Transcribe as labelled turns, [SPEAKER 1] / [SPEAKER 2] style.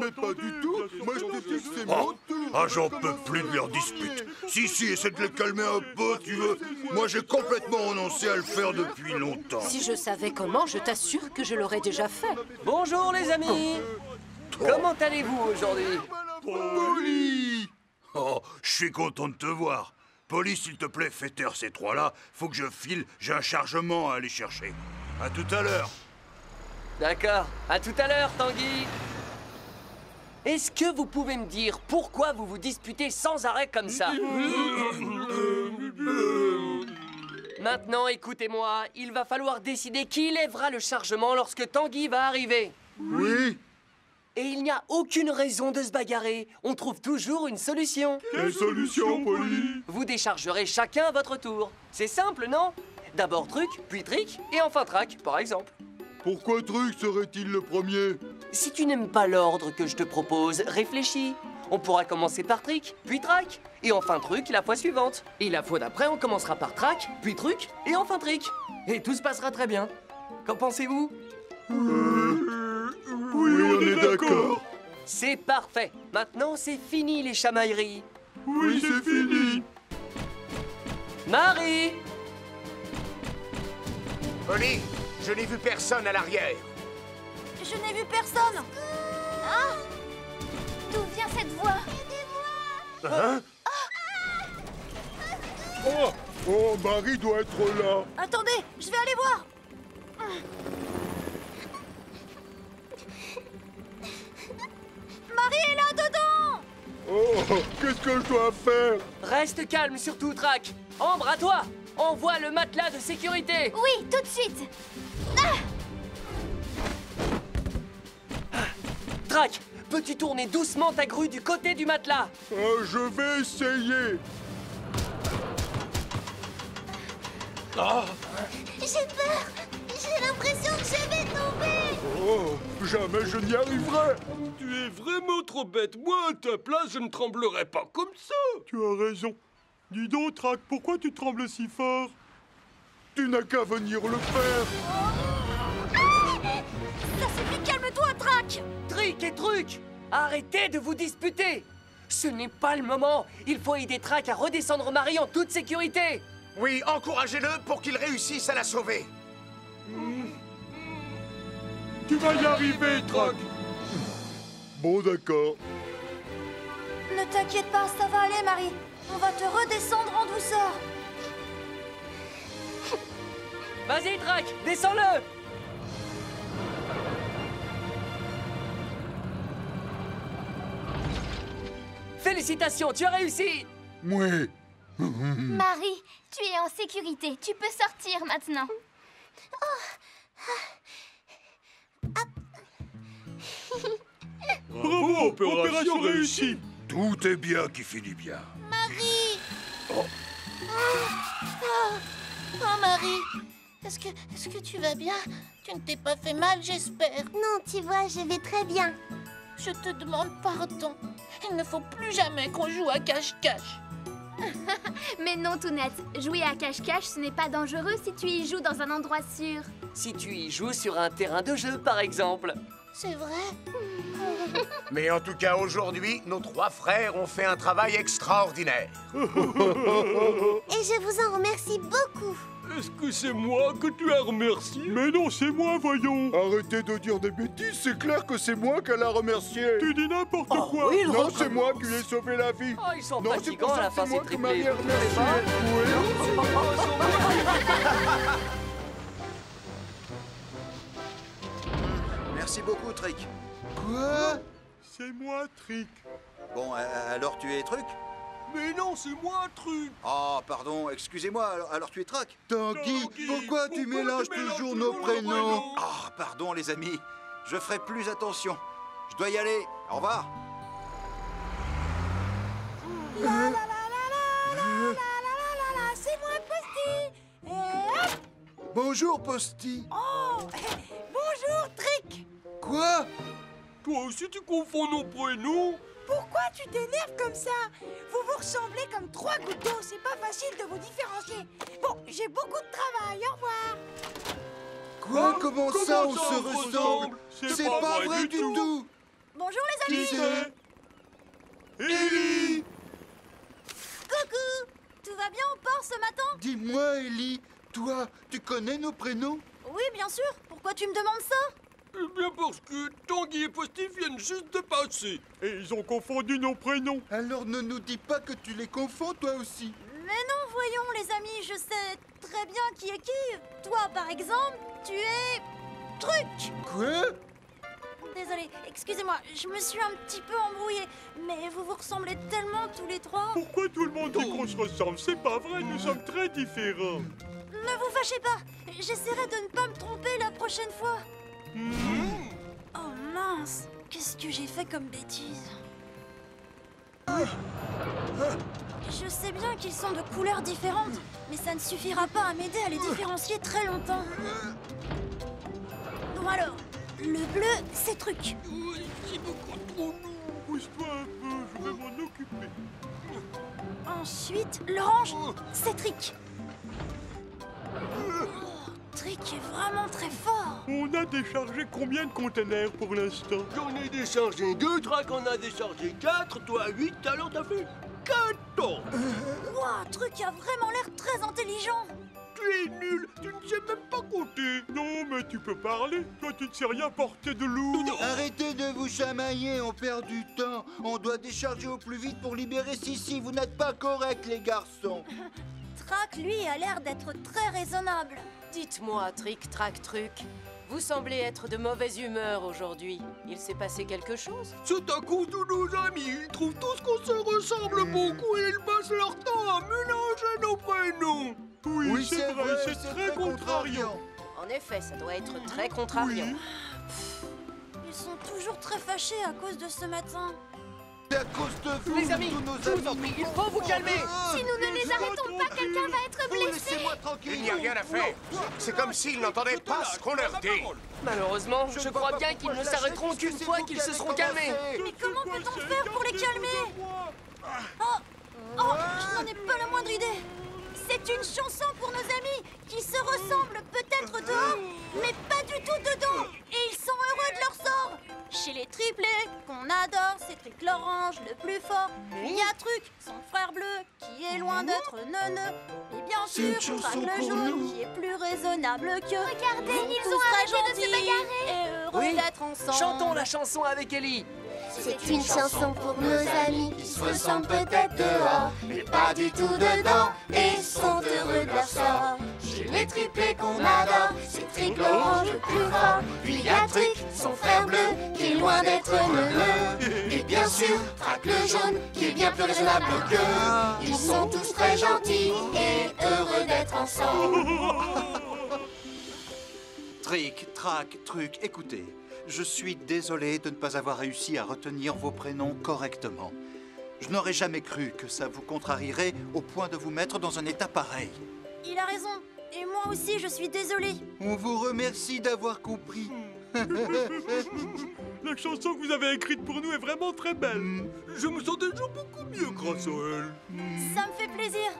[SPEAKER 1] Mais pas du tout. Moi, je te dis que c'est mon tour.
[SPEAKER 2] Ah, j'en peux plus de leur dispute. Si, essaie de les calmer un peu, tu veux. Moi, j'ai complètement renoncé à le faire depuis longtemps.
[SPEAKER 3] Si je savais comment, je t'assure que je l'aurais déjà fait.
[SPEAKER 4] Bonjour les amis. Comment allez-vous aujourd'hui?
[SPEAKER 2] Polly! Oh, je suis content de te voir. Polly, s'il te plaît, fais taire ces trois-là. Faut que je file, j'ai un chargement à aller chercher. À tout à l'heure.
[SPEAKER 4] D'accord, à tout à l'heure Tanguy. Est-ce que vous pouvez me dire pourquoi vous vous disputez sans arrêt comme ça? Maintenant, écoutez-moi, il va falloir décider qui lèvera le chargement lorsque Tanguy va arriver.
[SPEAKER 1] Oui.
[SPEAKER 4] Et il n'y a aucune raison de se bagarrer. On trouve toujours une solution.
[SPEAKER 1] Quelle solution, Polly?
[SPEAKER 4] Vous déchargerez chacun à votre tour. C'est simple, non? D'abord Truc, puis Trick, et enfin Trac, par exemple.
[SPEAKER 1] Pourquoi Truc serait-il le premier?
[SPEAKER 4] Si tu n'aimes pas l'ordre que je te propose, réfléchis. On pourra commencer par Trick, puis Trac, et enfin Truc la fois suivante. Et la fois d'après, on commencera par Trac, puis Truc, et enfin Trick. Et tout se passera très bien. Qu'en pensez-vous?
[SPEAKER 1] Oui, on est d'accord.
[SPEAKER 4] C'est parfait. Maintenant, c'est fini les chamailleries.
[SPEAKER 1] Oui, c'est fini.
[SPEAKER 4] Marie!
[SPEAKER 5] Polly, je n'ai vu personne à l'arrière.
[SPEAKER 6] Je n'ai vu personne. Hein? D'où vient cette voix?
[SPEAKER 5] Hein?
[SPEAKER 1] Oh, Marie doit être là.
[SPEAKER 6] Attendez, je vais aller voir. Marie est là dedans.
[SPEAKER 1] Oh, qu'est-ce que je dois faire?
[SPEAKER 4] Reste calme surtout, Trac. Ambre, à toi! Envoie le matelas de sécurité.
[SPEAKER 6] Oui, tout de suite.
[SPEAKER 4] Trac, peux-tu tourner doucement ta grue du côté du matelas?
[SPEAKER 1] Je vais essayer.
[SPEAKER 6] J'ai peur. J'ai l'impression que je vais tomber.
[SPEAKER 1] Oh, jamais je n'y arriverai.
[SPEAKER 7] Tu es vraiment trop bête. Moi, à ta place, je ne tremblerais pas comme ça.
[SPEAKER 1] Tu as raison. Dis donc, Trac, pourquoi tu trembles si fort? Tu n'as qu'à venir le faire.
[SPEAKER 6] Ça suffit, calme-toi, Trac.
[SPEAKER 4] Trick et Truc, arrêtez de vous disputer. Ce n'est pas le moment. Il faut aider Trac à redescendre Marie en toute sécurité.
[SPEAKER 5] Oui, encouragez-le pour qu'il réussisse à la sauver.
[SPEAKER 1] Tu vas y arriver, Trac. Bon, d'accord.
[SPEAKER 6] Ne t'inquiète pas, ça va aller, Marie. On va te redescendre en douceur.
[SPEAKER 4] Vas-y, Trac, descends-le. Félicitations, tu as réussi.
[SPEAKER 1] Oui.
[SPEAKER 6] Marie, tu es en sécurité. Tu peux sortir maintenant.
[SPEAKER 7] Bravo, opération réussie.
[SPEAKER 2] Tout est bien qui finit bien.
[SPEAKER 6] Marie! Oh, Marie! Est-ce que tu vas bien? Tu ne t'es pas fait mal, j'espère.
[SPEAKER 8] Non, tu vois, je vais très bien.
[SPEAKER 6] Je te demande pardon. Il ne faut plus jamais qu'on joue à cache-cache.
[SPEAKER 8] Mais non, Tounette. Jouer à cache-cache, ce n'est pas dangereux si tu y joues dans un endroit sûr.
[SPEAKER 4] Si tu y joues sur un terrain de jeu, par exemple.
[SPEAKER 6] C'est vrai?
[SPEAKER 5] Mais en tout cas, aujourd'hui, nos trois frères ont fait un travail extraordinaire.
[SPEAKER 8] Et je vous en remercie beaucoup.
[SPEAKER 7] Est-ce que c'est moi que tu as remercié?
[SPEAKER 1] Mais non, c'est moi, voyons. Arrêtez de dire des bêtises, c'est clair que c'est moi qu'elle a remercié. Tu dis n'importe quoi.
[SPEAKER 4] oui, il
[SPEAKER 1] non,
[SPEAKER 4] recommence.
[SPEAKER 1] c'est moi qui lui ai sauvé la vie.
[SPEAKER 4] Oh, ils sont
[SPEAKER 1] Non, c'est
[SPEAKER 4] fatigants
[SPEAKER 1] pour
[SPEAKER 4] à
[SPEAKER 1] ça
[SPEAKER 4] la
[SPEAKER 1] que
[SPEAKER 4] fin,
[SPEAKER 1] c'est
[SPEAKER 4] ces
[SPEAKER 1] moi qui
[SPEAKER 4] triplés.
[SPEAKER 1] m'avais
[SPEAKER 4] Vous trouvez
[SPEAKER 1] remercié.
[SPEAKER 9] Merci beaucoup, Trick.
[SPEAKER 1] Quoi? C'est moi, Trick.
[SPEAKER 9] Bon, alors tu es Truc?
[SPEAKER 7] Mais non, c'est moi, Truc.
[SPEAKER 9] Oh, pardon, excusez-moi, alors tu es Trac?
[SPEAKER 1] Tanguy, pourquoi tu mélanges toujours nos prénoms?
[SPEAKER 9] Ah, pardon, les amis. Je ferai plus attention. Je dois y aller. Au revoir.
[SPEAKER 6] C'est moi, Posty. Et hop.
[SPEAKER 1] Bonjour, Posty.
[SPEAKER 6] Oh. Bonjour, Trick.
[SPEAKER 1] Quoi?
[SPEAKER 7] Toi aussi, tu confonds nos prénoms?
[SPEAKER 6] Pourquoi tu t'énerves comme ça? Vous vous ressemblez comme trois gouttes d'eau. C'est pas facile de vous différencier. Bon, j'ai beaucoup de travail. Au revoir.
[SPEAKER 1] Quoi? Comment ça, on
[SPEAKER 7] ça,
[SPEAKER 1] se
[SPEAKER 7] on se
[SPEAKER 1] ressemble?
[SPEAKER 7] ressemble?
[SPEAKER 1] C'est pas vrai du tout.
[SPEAKER 6] Bonjour les amis.
[SPEAKER 1] Qui c'est? Ellie!
[SPEAKER 6] Coucou. Tout va bien au port ce matin?
[SPEAKER 9] Dis-moi, Ellie, toi, tu connais nos prénoms?
[SPEAKER 6] Oui, bien sûr. Pourquoi tu me demandes ça?
[SPEAKER 7] Eh bien parce que Tanguy et Posty viennent juste de passer.
[SPEAKER 1] Et ils ont confondu nos prénoms.
[SPEAKER 9] Alors ne nous dis pas que tu les confonds, toi aussi.
[SPEAKER 6] Mais non, voyons les amis, je sais très bien qui est qui. Toi, par exemple, tu es... Truc.
[SPEAKER 9] Quoi?
[SPEAKER 6] Désolée, excusez-moi, je me suis un petit peu embrouillée. Mais vous vous ressemblez tellement tous les trois.
[SPEAKER 1] Pourquoi tout le monde dit qu'on se ressemble? C'est pas vrai, nous sommes très différents.
[SPEAKER 6] Ne vous fâchez pas. J'essaierai de ne pas me tromper la prochaine fois. Oh mince, qu'est-ce que j'ai fait comme bêtise? Je sais bien qu'ils sont de couleurs différentes, mais ça ne suffira pas à m'aider à les différencier très longtemps. Bon alors, le bleu, c'est Truc.
[SPEAKER 7] Oui, c'est beaucoup trop lourd.
[SPEAKER 1] Pousse-toi un peu, je vais m'en occuper.
[SPEAKER 6] Ensuite, l'orange, c'est Trick. Trick est vraiment très fort.
[SPEAKER 1] On a déchargé combien de conteneurs pour l'instant?
[SPEAKER 7] J'en ai déchargé 2, Trac en a déchargé 4, toi 8, alors t'as fait 4 ans.
[SPEAKER 6] Ouah, Truc a vraiment l'air très intelligent.
[SPEAKER 7] Tu es nul, tu ne sais même pas compter.
[SPEAKER 1] Non, mais tu peux parler. Toi, tu ne sais rien porter de lourd.
[SPEAKER 9] Arrêtez de vous chamailler, on perd du temps. On doit décharger au plus vite pour libérer Sissi. Vous n'êtes pas corrects, les garçons.
[SPEAKER 6] Trac, lui, a l'air d'être très raisonnable.
[SPEAKER 3] Dites-moi, Trick, Trac, Truc, vous semblez être de mauvaise humeur aujourd'hui. Il s'est passé quelque chose?
[SPEAKER 7] C'est à cause de nos amis, ils trouvent tous qu'on se ressemble beaucoup et ils passent leur temps à mélanger nos prénoms.
[SPEAKER 1] Oui, c'est vrai, c'est très contrariant.
[SPEAKER 3] En effet, ça doit être très contrariant.
[SPEAKER 6] Ils sont toujours très fâchés à cause de ce matin.
[SPEAKER 9] C'est à cause de vous,
[SPEAKER 4] Les amis,
[SPEAKER 9] tous nos
[SPEAKER 4] je vous en prie, il faut vous calmer.
[SPEAKER 8] Si nous ne les arrêtons pas, quelqu'un va être blessé.
[SPEAKER 9] Laissez-moi tranquille.
[SPEAKER 5] Il n'y a rien à faire. C'est comme s'ils n'entendaient pas ce qu'on leur dit.
[SPEAKER 4] Malheureusement, je crois bien qu'ils ne s'arrêteront qu'une fois qu'ils se seront calmés.
[SPEAKER 6] Mais comment peut-on faire pour les calmer? Oh, je n'en ai pas la moindre idée. C'est une chanson pour nos amis qui se ressemblent peut-être dehors, mais pas du tout dedans. Et ils sont heureux de leur sort. Chez les triplés, qu'on adore, c'est Trick l'orange, le plus fort. Il y a Truc, son frère bleu, qui est loin d'être neuneux. Et bien sûr, Trac le jaune, qui est plus raisonnable que...
[SPEAKER 8] Regardez, ils ont arrêté de se bagarrer.
[SPEAKER 6] Et heureux
[SPEAKER 4] Oui,
[SPEAKER 6] d'être ensemble.
[SPEAKER 4] chantons la chanson avec Ellie.
[SPEAKER 8] C'est une chanson pour nos amis qui se ressemblent peut-être dehors, mais pas du tout dedans, et sont heureux de leur sort. Chez les triplés qu'on adore, c'est Trick l'orange le plus fort. Puis il y a Truc, son frère bleu, qui est loin d'être neuneux. Et bien sûr, Trac le jaune, qui est bien plus raisonnable qu'eux. Ils sont tous très gentils et heureux d'être ensemble.
[SPEAKER 9] Trick, Trac, Truc, écoutez. Je suis désolé de ne pas avoir réussi à retenir vos prénoms correctement. Je n'aurais jamais cru que ça vous contrarierait au point de vous mettre dans un état pareil.
[SPEAKER 6] Il a raison. Et moi aussi, je suis désolée.
[SPEAKER 9] On vous remercie d'avoir compris.
[SPEAKER 1] La chanson que vous avez écrite pour nous est vraiment très belle.
[SPEAKER 7] Je me sens déjà beaucoup mieux grâce à elle.
[SPEAKER 6] Ça me fait plaisir.